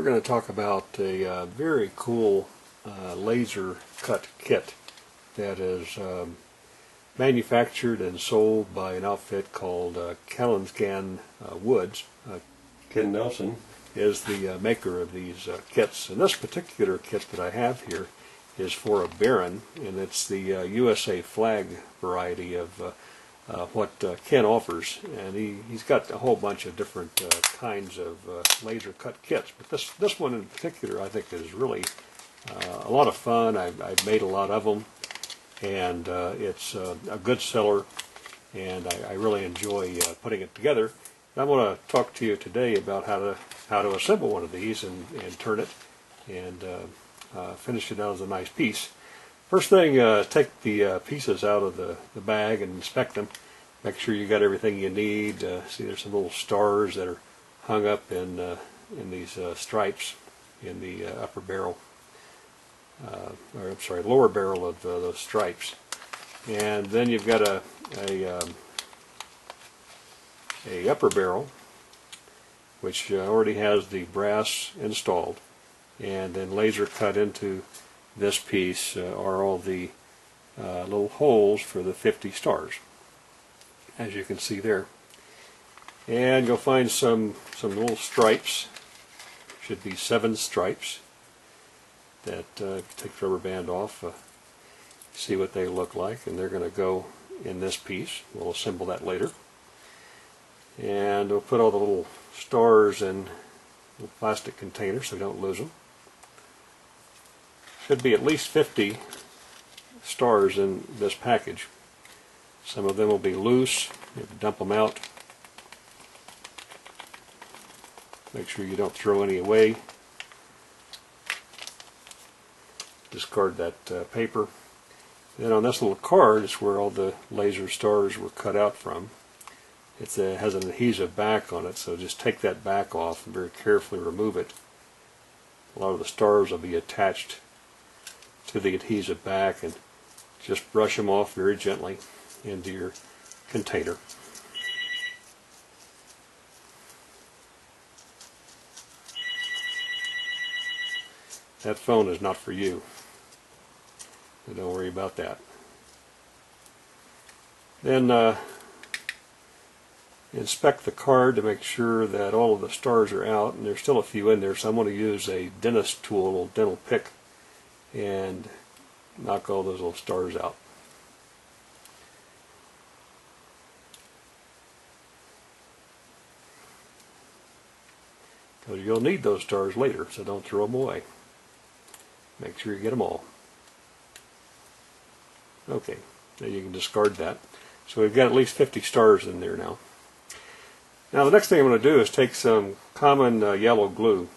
we're going to talk about a very cool laser cut kit that is manufactured and sold by an outfit called Kallenshaan Woods. Ken Nelson is the maker of these kits, and this particular kit that I have here is for a Baron, and it's the USA flag variety of what Ken offers, and he's got a whole bunch of different kinds of laser cut kits, but this one in particular I think is really a lot of fun. I've made a lot of them, and it's a good seller, and I really enjoy putting it together. And I want to talk to you today about how to assemble one of these and turn it and finish it out as a nice piece. First thing, take the pieces out of the bag and inspect them. Make sure you got everything you need. See, there's some little stars that are hung up in these stripes in the upper barrel, or I'm sorry, lower barrel of those stripes. And then you've got a upper barrel, which already has the brass installed, and then laser cut into this piece are all the little holes for the 50 stars, as you can see there. And you'll find some little stripes, should be 7 stripes, that take the rubber band off, see what they look like, and they're going to go in this piece. We'll assemble that later. And we'll put all the little stars in a plastic container so we don't lose them. Should be at least 50 stars in this package. Some of them will be loose. You have to dump them out. Make sure you don't throw any away. Discard that paper. Then on this little card is where all the laser stars were cut out from. It has an adhesive back on it, so just take that back off and very carefully remove it. A lot of the stars will be attached to the adhesive back, and just brush them off very gently into your container. That phone is not for you, so don't worry about that. Then inspect the card to make sure that all of the stars are out, and there's still a few in there, so I'm going to use a dentist tool, a dental pick, and knock all those little stars out. Because you'll need those stars later, so don't throw them away. Make sure you get them all. Okay, now you can discard that. So we've got at least 50 stars in there now. Now the next thing I'm going to do is take some common yellow glue,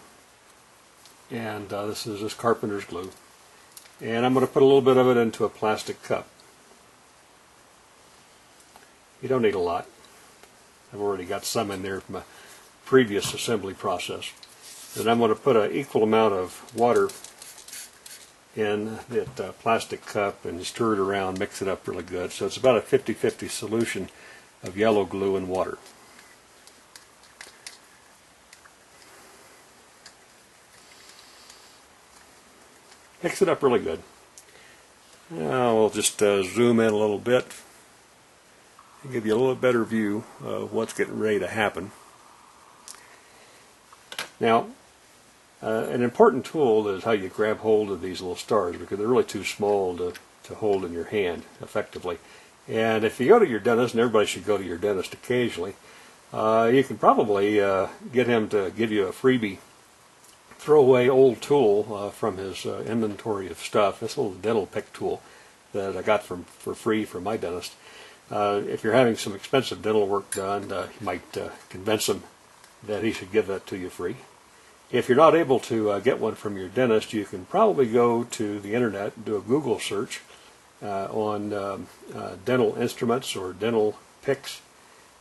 and this is just carpenter's glue, and I'm going to put a little bit of it into a plastic cup. You don't need a lot. I've already got some in there from a previous assembly process. Then I'm going to put an equal amount of water in that plastic cup and stir it around, mix it up really good. So it's about a 50-50 solution of yellow glue and water. Mix it up really good. Now we'll just zoom in a little bit and give you a little better view of what's getting ready to happen. Now, an important tool is how you grab hold of these little stars, because they're really too small to hold in your hand effectively. And if you go to your dentist, and everybody should go to your dentist occasionally, you can probably get him to give you a freebie throwaway old tool from his inventory of stuff. This little dental pick tool that I got for free from my dentist. If you're having some expensive dental work done, you might convince him that he should give that to you free. If you're not able to get one from your dentist, you can probably go to the internet and do a Google search on dental instruments or dental picks,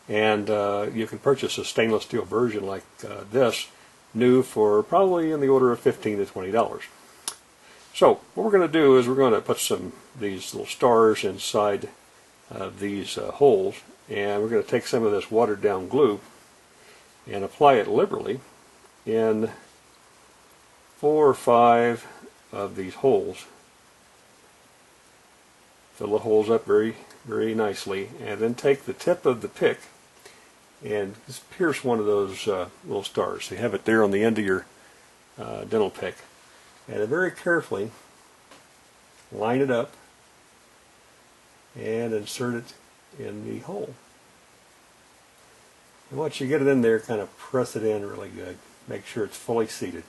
and you can purchase a stainless steel version like this, new, for probably in the order of $15 to $20. So what we're going to do is we're going to put these little stars inside these holes, and we're going to take some of this watered down glue and apply it liberally in 4 or 5 of these holes. Fill the holes up very, very nicely, and then take the tip of the pick and just pierce one of those little stars. So you have it there on the end of your dental pick. And then very carefully line it up and insert it in the hole. And once you get it in there, kind of press it in really good. Make sure it's fully seated.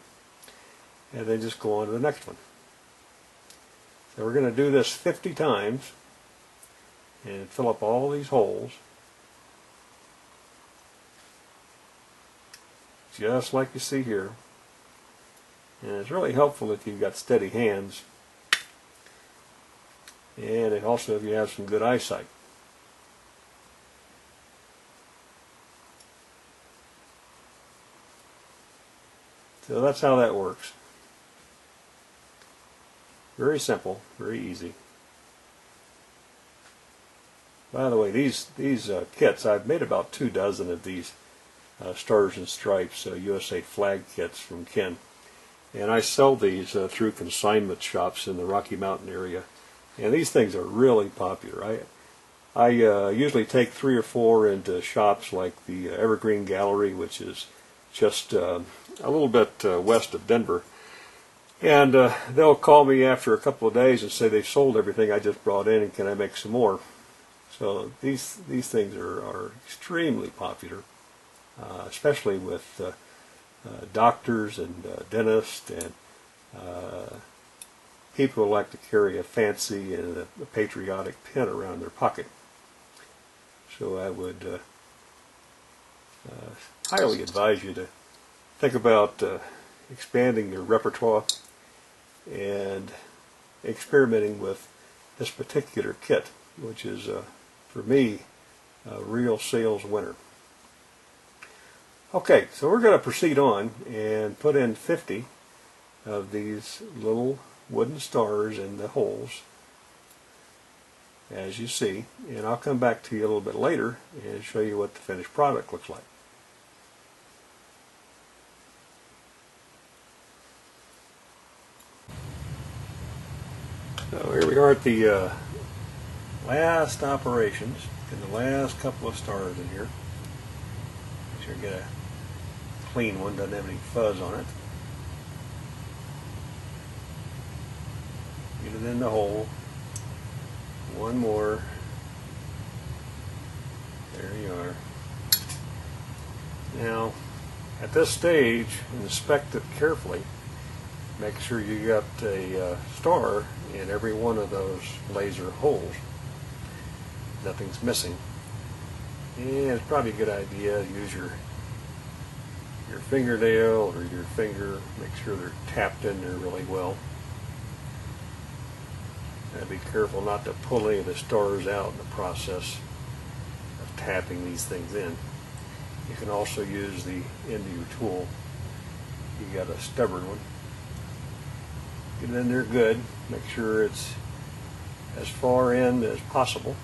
And then just go on to the next one. So we're going to do this 50 times and fill up all these holes, just like you see here. And it's really helpful if you've got steady hands, and also if you have some good eyesight. So that's how that works. Very simple, very easy. By the way, these kits, I've made about 2 dozen of these Stars and Stripes USA flag kits from Ken. And I sell these through consignment shops in the Rocky Mountain area. And these things are really popular. I usually take 3 or 4 into shops like the Evergreen Gallery, which is just a little bit west of Denver. And they'll call me after a couple of days and say they've sold everything I just brought in and can I make some more. So these things are extremely popular, especially with doctors and dentists and people who like to carry a fancy and a patriotic pin around their pocket. So I would highly advise you to think about expanding your repertoire and experimenting with this particular kit, which is, for me, a real sales winner. Okay, so we're going to proceed on and put in 50 of these little wooden stars in the holes, as you see, and I'll come back to you a little bit later and show you what the finished product looks like. So here we are at the last operations, and the last couple of stars in here. Make sure you get a clean one, doesn't have any fuzz on it. Get it in the hole. One more. There you are. Now, at this stage, inspect it carefully. Make sure you got a star in every one of those laser holes. Nothing's missing. And it's probably a good idea to use your fingernail or your finger. Make sure they're tapped in there really well. And be careful not to pull any of the stars out in the process of tapping these things in. You can also use the end of your tool. You got a stubborn one. Get it in there good. Make sure it's as far in as possible.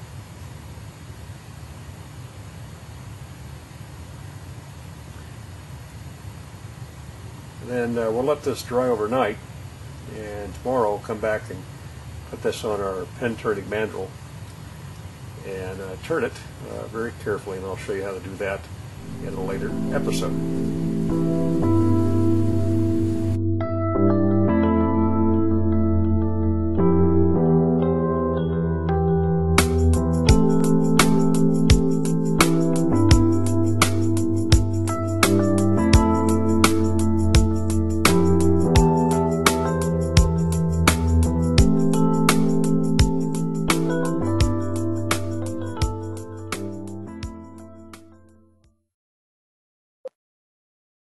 And then we'll let this dry overnight, and tomorrow I'll come back and put this on our pen turning mandrel and turn it very carefully, and I'll show you how to do that in a later episode.